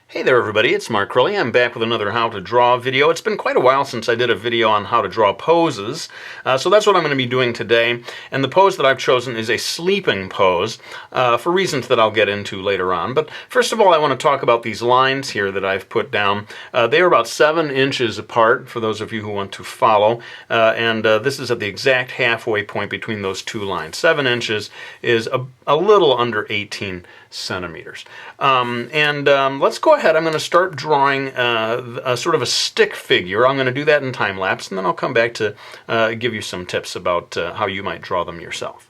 Hey there everybody, it's Mark Crilley. I'm back with another how to draw video. It's been quite a while since I did a video on how to draw poses, so that's what I'm going to be doing today. And the pose that I've chosen is a sleeping pose for reasons that I'll get into later on. But first of all, I want to talk about these lines here that I've put down. They are about 7 inches apart for those of you who want to follow, and this is at the exact halfway point between those two lines. 7 inches is a little under 18 centimeters. Let's go ahead. I'm going to start drawing a sort of a stick figure. I'm going to do that in time lapse, and then I'll come back to give you some tips about how you might draw them yourself.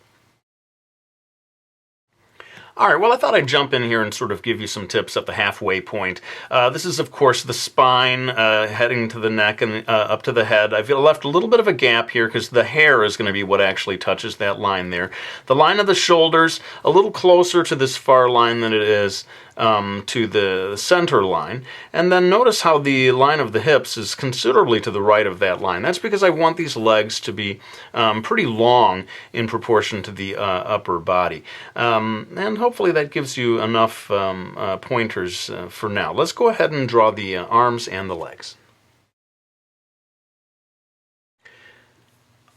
All right, well, I thought I'd jump in here and sort of give you some tips at the halfway point. This is, of course, the spine heading to the neck and up to the head. I've left a little bit of a gap here because the hair is going to be what actually touches that line there. The line of the shoulders, a little closer to this far line than it is to the center line. And then notice how the line of the hips is considerably to the right of that line. That's because I want these legs to be pretty long in proportion to the upper body. And hopefully that gives you enough pointers for now. Let's go ahead and draw the arms and the legs.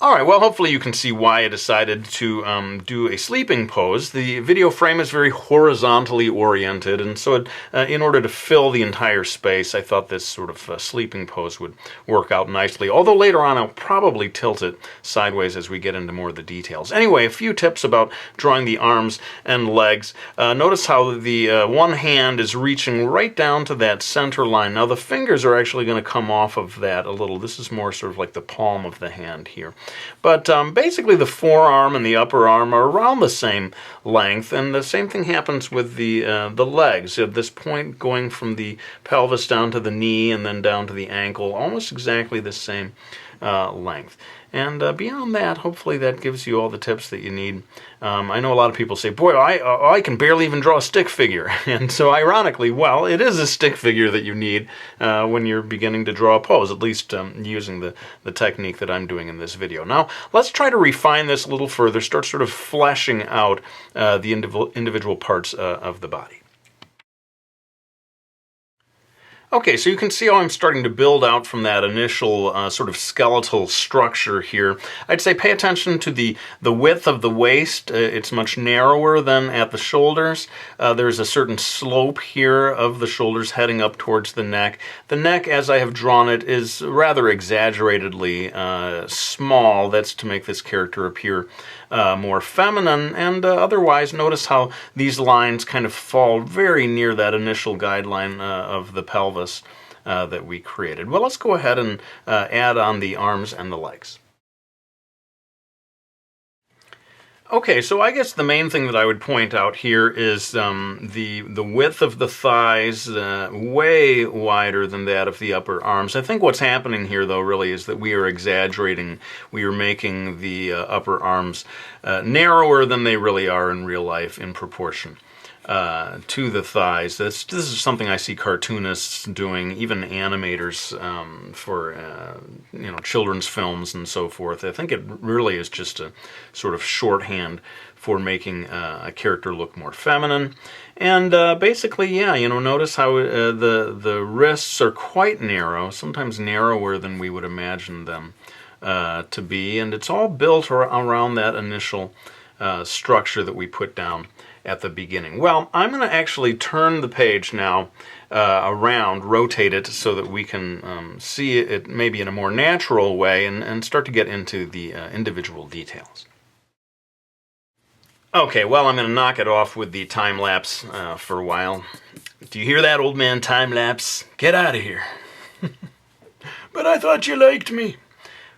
All right, well, hopefully you can see why I decided to do a sleeping pose. The video frame is very horizontally oriented, and so in order to fill the entire space, I thought this sort of sleeping pose would work out nicely. Although later on I'll probably tilt it sideways as we get into more of the details. Anyway, a few tips about drawing the arms and legs. Notice how the one hand is reaching right down to that center line. Now the fingers are actually going to come off of that a little. This is more sort of like the palm of the hand here. But basically the forearm and the upper arm are around the same length, and the same thing happens with the legs. At this point, going from the pelvis down to the knee and then down to the ankle, almost exactly the same length. And beyond that, hopefully that gives you all the tips that you need. I know a lot of people say, boy, I can barely even draw a stick figure. And so ironically, well, it is a stick figure that you need when you're beginning to draw a pose, at least using the technique that I'm doing in this video. Now, let's try to refine this a little further, start sort of fleshing out the individual parts of the body. Okay, so you can see how I'm starting to build out from that initial sort of skeletal structure here. I'd say pay attention to the width of the waist. It's much narrower than at the shoulders. There's a certain slope here of the shoulders heading up towards the neck. The neck, as I have drawn it, is rather exaggeratedly small. That's to make this character appear more feminine, and otherwise notice how these lines kind of fall very near that initial guideline of the pelvis that we created. Well, let's go ahead and add on the arms and the legs. Okay, so I guess the main thing that I would point out here is the width of the thighs way wider than that of the upper arms. I think what's happening here, though, really is that we are exaggerating. We are making the upper arms narrower than they really are in real life in proportion to the thighs. This is something I see cartoonists doing, even animators for children's films and so forth. I think it really is just a sort of shorthand for making a character look more feminine. And basically, yeah, notice how the wrists are quite narrow, sometimes narrower than we would imagine them to be, and it's all built around that initial structure that we put down at the beginning. Well, I'm going to actually turn the page now around, rotate it so that we can see it maybe in a more natural way and start to get into the individual details. Okay, well, I'm going to knock it off with the time-lapse for a while. Do you hear that, old man time-lapse? Get out of here. But I thought you liked me.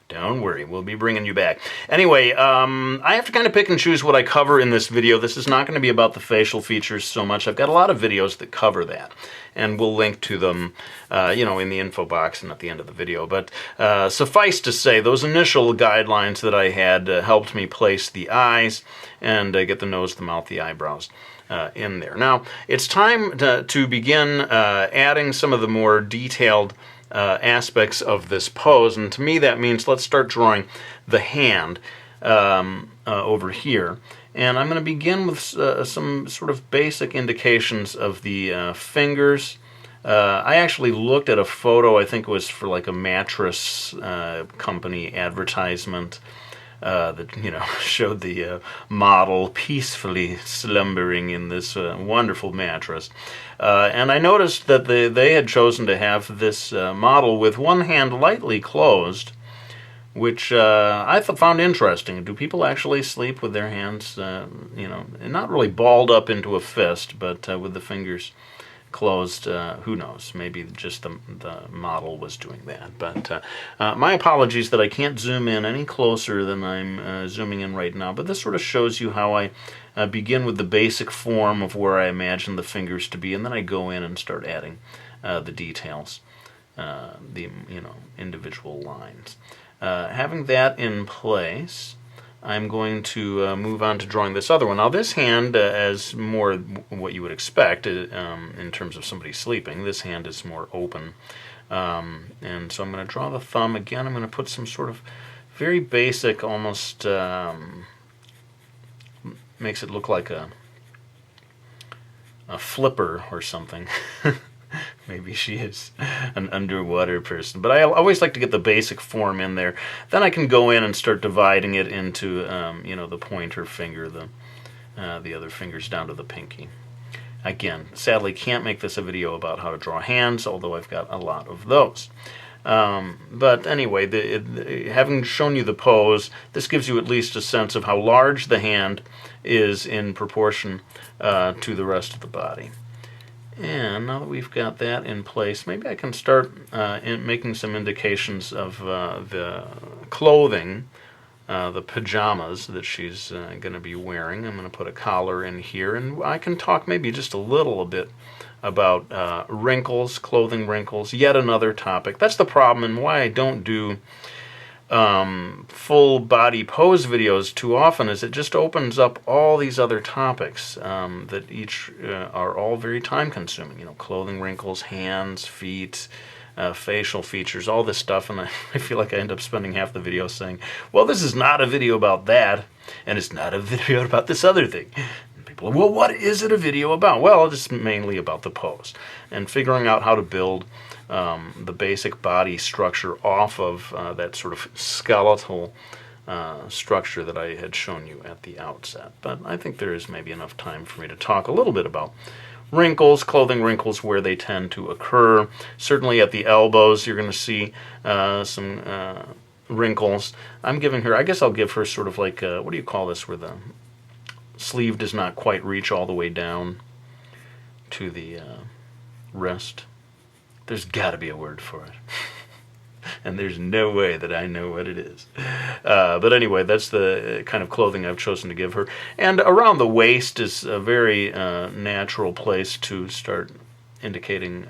Don't worry, we'll be bringing you back. Anyway, I have to kind of pick and choose what I cover in this video. This is not going to be about the facial features so much. I've got a lot of videos that cover that, and we'll link to them, in the info box and at the end of the video. But suffice to say, those initial guidelines that I had helped me place the eyes and get the nose, the mouth, the eyebrows in there. Now, it's time to begin adding some of the more detailed aspects of this pose, and to me that means let's start drawing the hand over here. And I'm going to begin with some sort of basic indications of the fingers I actually looked at a photo, I think it was for like a mattress company advertisement, that, you know, showed the model peacefully slumbering in this wonderful mattress. And I noticed that they had chosen to have this model with one hand lightly closed, which I found interesting. Do people actually sleep with their hands, you know, not really balled up into a fist, but with the fingers closed? Who knows? Maybe just the model was doing that. But my apologies that I can't zoom in any closer than I'm zooming in right now. But this sort of shows you how I begin with the basic form of where I imagine the fingers to be, and then I go in and start adding the details, the, you know, individual lines. Having that in place, I'm going to move on to drawing this other one. Now this hand, as more what you would expect in terms of somebody sleeping, this hand is more open. And so I'm going to draw the thumb again. I'm going to put some sort of very basic, almost makes it look like a flipper or something. Maybe she is an underwater person. But I always like to get the basic form in there. Then I can go in and start dividing it into, you know, the pointer finger, the other fingers down to the pinky. Again, sadly can't make this a video about how to draw hands, although I've got a lot of those. But anyway, having shown you the pose, this gives you at least a sense of how large the hand is in proportion to the rest of the body. And now that we've got that in place, maybe I can start making some indications of the clothing, the pajamas that she's going to be wearing. I'm going to put a collar in here, and I can talk maybe just a little bit about wrinkles, clothing wrinkles, yet another topic. That's the problem, and why I don't do full body pose videos too often, is it just opens up all these other topics that each are all very time consuming. You know, clothing wrinkles, hands, feet, facial features, all this stuff, and I feel like I end up spending half the video saying, well, this is not a video about that, and it's not a video about this other thing. And people are, well, what is it a video about? Well, it's mainly about the pose and figuring out how to build the basic body structure off of that sort of skeletal structure that I had shown you at the outset. But I think there is maybe enough time for me to talk a little bit about wrinkles, clothing wrinkles, where they tend to occur. Certainly at the elbows, you're going to see some wrinkles. I'm giving her, I guess I'll give her sort of like, what do you call this, where the sleeve does not quite reach all the way down to the wrist. There's got to be a word for it. And there's no way that I know what it is. But anyway, that's the kind of clothing I've chosen to give her. And around the waist is a very natural place to start indicating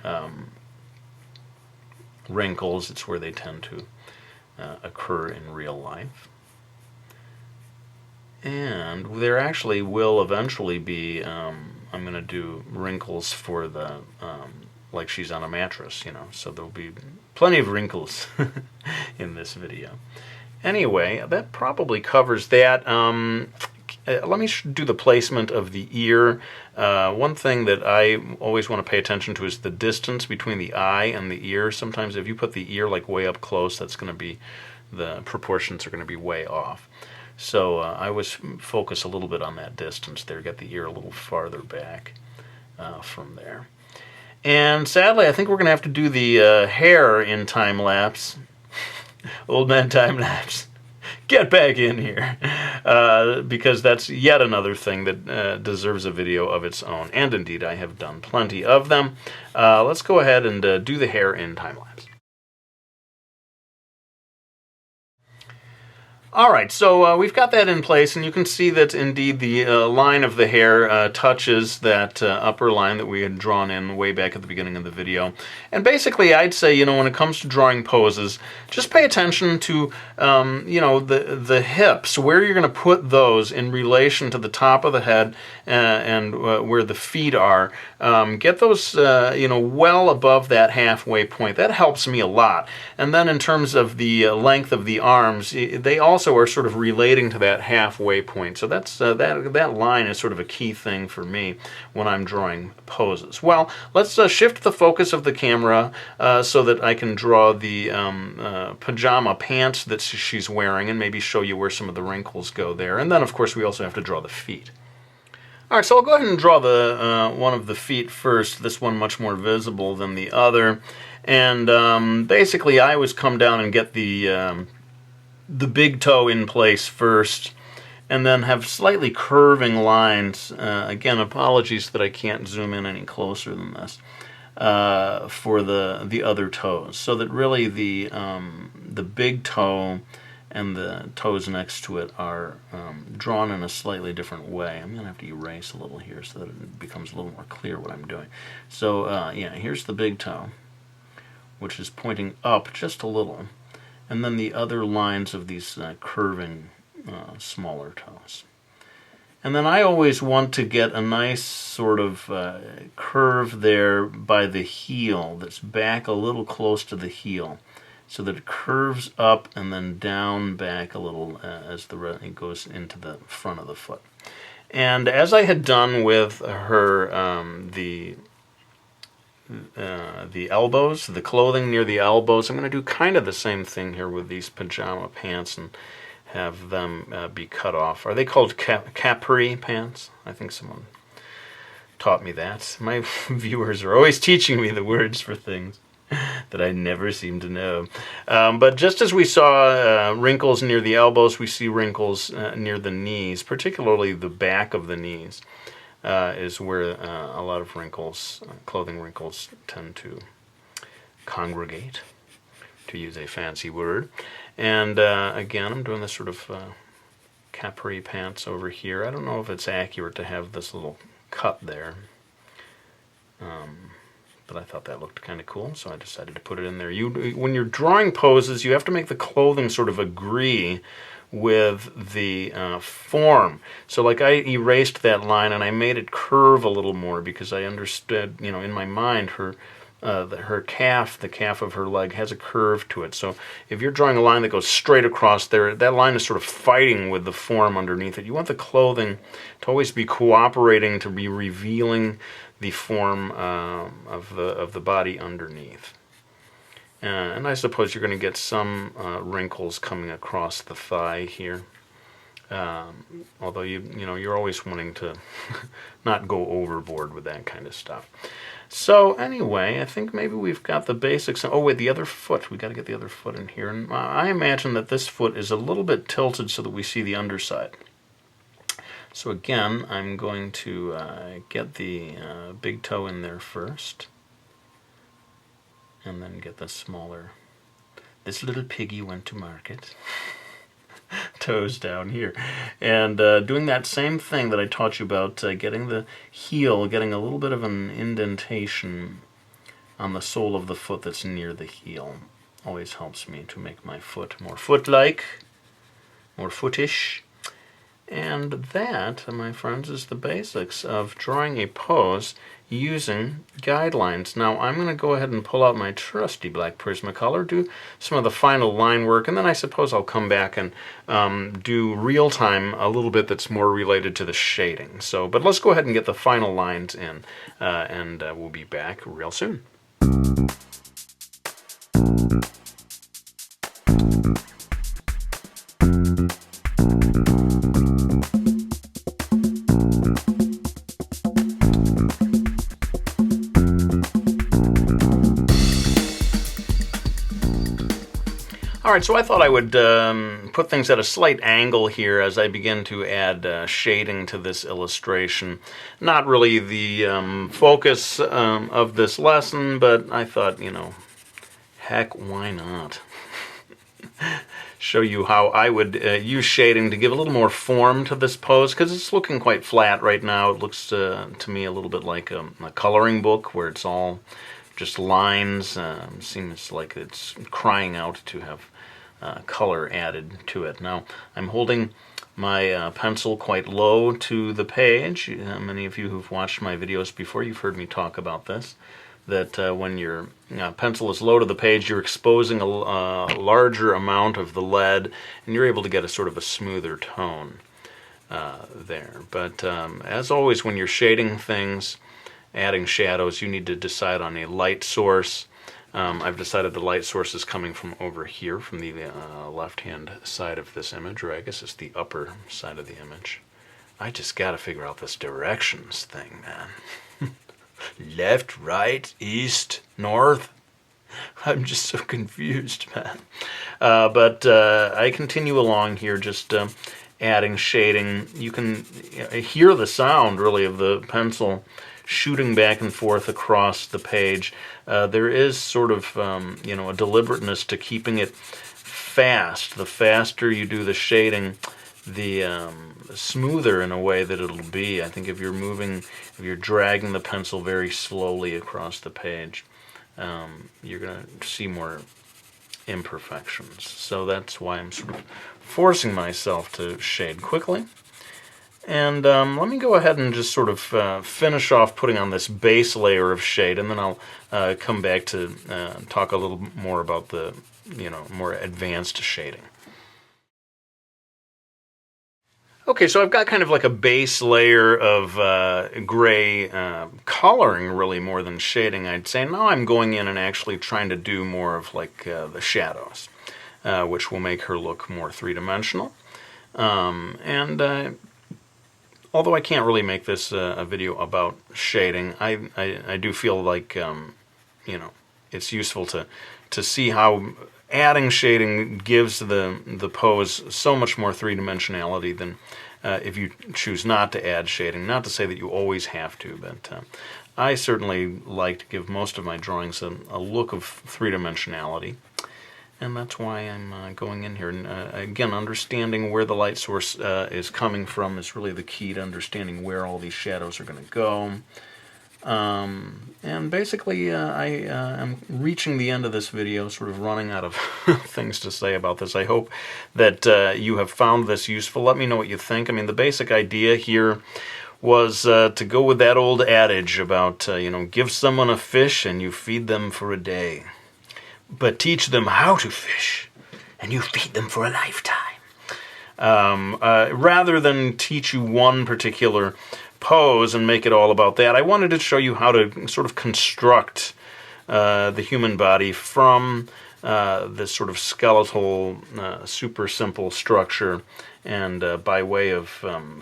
wrinkles. It's where they tend to occur in real life. And there actually will eventually be, I'm going to do wrinkles for the... like she's on a mattress, you know, so there'll be plenty of wrinkles in this video. Anyway, that probably covers that. Let me do the placement of the ear. One thing that I always want to pay attention to is the distance between the eye and the ear. Sometimes if you put the ear like way up close, that's going to be, the proportions are going to be way off. So I always focus a little bit on that distance there, get the ear a little farther back from there. And sadly, I think we're going to have to do the hair in time-lapse. Old man time-lapse. Get back in here. Because that's yet another thing that deserves a video of its own. And indeed, I have done plenty of them. Let's go ahead and do the hair in time-lapse. All right, so we've got that in place, and you can see that indeed the line of the hair touches that upper line that we had drawn in way back at the beginning of the video. And basically, I'd say, you know, when it comes to drawing poses, just pay attention to, you know, the hips, where you're going to put those in relation to the top of the head and where the feet are. Get those, you know, well above that halfway point. That helps me a lot. And then in terms of the length of the arms, they also also are sort of relating to that halfway point. So that's that line is sort of a key thing for me when I'm drawing poses. Well, let's shift the focus of the camera so that I can draw the pajama pants that she's wearing and maybe show you where some of the wrinkles go there. And then, of course, we also have to draw the feet. All right, so I'll go ahead and draw the one of the feet first, this one much more visible than the other. And basically, I always come down and get the big toe in place first, and then have slightly curving lines. Again, apologies that I can't zoom in any closer than this for the other toes, so that really the big toe and the toes next to it are drawn in a slightly different way. I'm going to have to erase a little here so that it becomes a little more clear what I'm doing. So yeah, here's the big toe, which is pointing up just a little, and then the other lines of these curving smaller toes. And then I always want to get a nice sort of curve there by the heel that's back a little close to the heel, so that it curves up and then down back a little as it goes into the front of the foot. And as I had done with her, the elbows, the clothing near the elbows, I'm going to do kind of the same thing here with these pajama pants and have them be cut off. Are they called capri pants? I think someone taught me that. My viewers are always teaching me the words for things that I never seem to know. But just as we saw wrinkles near the elbows, we see wrinkles near the knees, particularly the back of the knees is where a lot of wrinkles, clothing wrinkles, tend to congregate, to use a fancy word. And again, I'm doing this sort of capri pants over here. I don't know if it's accurate to have this little cut there. But I thought that looked kind of cool, so I decided to put it in there. When you're drawing poses, you have to make the clothing sort of agree with the form. So like I erased that line and I made it curve a little more because I understood, in my mind, her calf, the calf of her leg, has a curve to it. So if you're drawing a line that goes straight across there, that line is sort of fighting with the form underneath it. You want the clothing to always be cooperating, to be revealing the form of the body underneath. And I suppose you're going to get some wrinkles coming across the thigh here. Although you're always wanting to not go overboard with that kind of stuff. So anyway, I think maybe we've got the basics. Oh wait, the other foot. We got to get the other foot in here. And I imagine that this foot is a little bit tilted so that we see the underside. So again, I'm going to get the big toe in there first, and then get the smaller. This little piggy went to market. Toes down here. And doing that same thing that I taught you about, getting the heel, getting a little bit of an indentation on the sole of the foot that's near the heel. Always helps me to make my foot more foot-like, more footish. And that, my friends, is the basics of drawing a pose using guidelines. Now, I'm going to go ahead and pull out my trusty black Prismacolor, do some of the final line work, and then I suppose I'll come back and do real-time a little bit that's more related to the shading. But let's go ahead and get the final lines in, and we'll be back real soon. Alright, so I thought I would put things at a slight angle here as I begin to add shading to this illustration. Not really the focus of this lesson, but I thought, heck, why not? Show you how I would use shading to give a little more form to this pose, because it's looking quite flat right now. It looks to me a little bit like a coloring book where it's all just lines. Seems like it's crying out to have color added to it. Now, I'm holding my pencil quite low to the page. Many of you who've watched my videos before, you've heard me talk about this. that when your pencil is low to the page, you're exposing a larger amount of the lead, and you're able to get a sort of a smoother tone there. But as always, when you're shading things, adding shadows, you need to decide on a light source. I've decided the light source is coming from over here, from the left-hand side of this image, or I guess it's the upper side of the image. I just got to figure out this directions thing, man. Left, right, east, north. I'm just so confused, man. But I continue along here, just adding shading. You can hear the sound, really, of the pencil shooting back and forth across the page. There is sort of, a deliberateness to keeping it fast. The faster you do the shading, the smoother in a way that it'll be. I think if you're dragging the pencil very slowly across the page, you're going to see more imperfections. So that's why I'm sort of forcing myself to shade quickly. And let me go ahead and just sort of finish off putting on this base layer of shade, and then I'll come back to talk a little more about the, more advanced shading. Okay, so I've got kind of like a base layer of gray coloring, really, more than shading, I'd say. Now I'm going in and actually trying to do more of like the shadows, which will make her look more three-dimensional. Although I can't really make this a video about shading, I do feel like, it's useful to see how adding shading gives the pose so much more three-dimensionality than if you choose not to add shading. Not to say that you always have to, but I certainly like to give most of my drawings a look of three-dimensionality. And that's why I'm going in here. And again, understanding where the light source is coming from is really the key to understanding where all these shadows are going to go. And basically, I am reaching the end of this video, sort of running out of things to say about this. I hope that you have found this useful. Let me know what you think. I mean, the basic idea here was to go with that old adage about, give someone a fish and you feed them for a day. But teach them how to fish, and you feed them for a lifetime. Rather than teach you one particular pose and make it all about that, I wanted to show you how to sort of construct the human body from this sort of skeletal, super simple structure, and by way of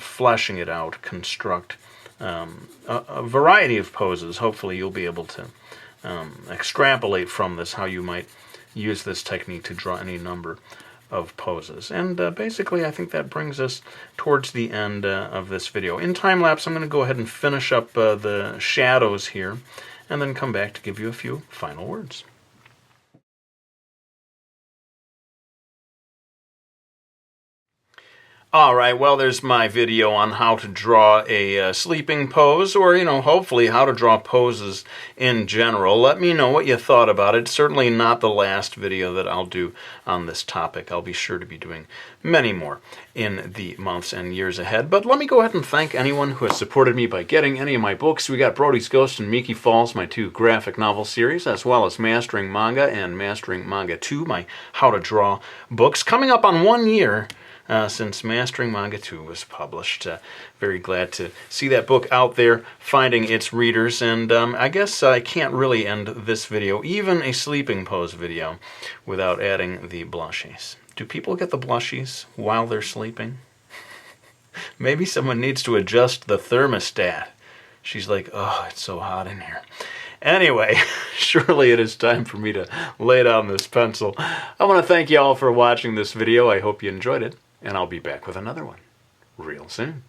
fleshing it out, construct a variety of poses. Hopefully you'll be able to extrapolate from this how you might use this technique to draw any number of poses. And basically, I think that brings us towards the end of this video. In time-lapse, I'm going to go ahead and finish up the shadows here, and then come back to give you a few final words. Alright, well, there's my video on how to draw a sleeping pose, or, hopefully how to draw poses in general. Let me know what you thought about it. Certainly not the last video that I'll do on this topic. I'll be sure to be doing many more in the months and years ahead. But let me go ahead and thank anyone who has supported me by getting any of my books. We got Brody's Ghost and Miki Falls, my 2 graphic novel series, as well as Mastering Manga and Mastering Manga 2, my How to Draw books, coming up on 1 year since Mastering Manga 2 was published. Very glad to see that book out there, finding its readers, and I guess I can't really end this video, even a sleeping pose video, without adding the blushies. Do people get the blushies while they're sleeping? Maybe someone needs to adjust the thermostat. She's like, oh, it's so hot in here. Anyway, surely it is time for me to lay down this pencil. I want to thank you all for watching this video. I hope you enjoyed it. And I'll be back with another one real soon.